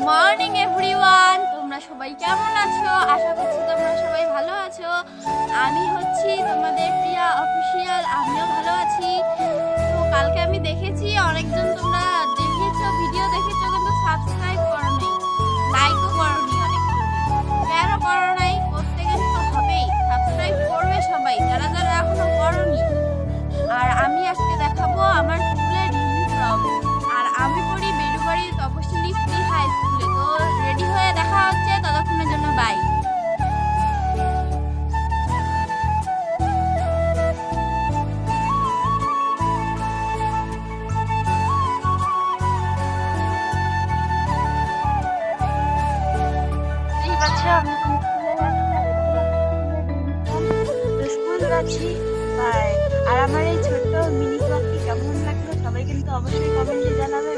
Morning everyone, তোমরা সবাই কেমন আছো? আশা করছি তোমরা সবাই ভালো আছো। আমি হচ্ছি তোমাদের প্রিয়া অফিসিয়াল, আমিও ভালো আছি। তো কালকে আমি দেখেছি অনেকজন তোমরা দেখেছো, ভিডিও দেখেছো, কিন্তু সাবস্ক্রাইব করোনি, লাইকও করোনি। অনেকজন কেন করো নাই? করতে গেলে তো হবেই, সাবস্ক্রাইব করবে সবাই যারা যারা এখনো করোনি। আর আমি আজকে দেখাবো আমার স্কুলের ইউনিফর্ম। আর আমি পড়ি বেলুবাড়ি তপশিলি ফ্রি হাই স্কুলে। তো রেডি হয়ে দেখা হচ্ছে, ততক্ষণের জন্য বাই। ঠিক আছে, আমি স্কুল যাচ্ছি, বাই। আর আমার এই ছোট্ট মিনি ব্লগটি কেমন লাগলো সবাই কিন্তু অবশ্যই কমেন্টে জানাবে।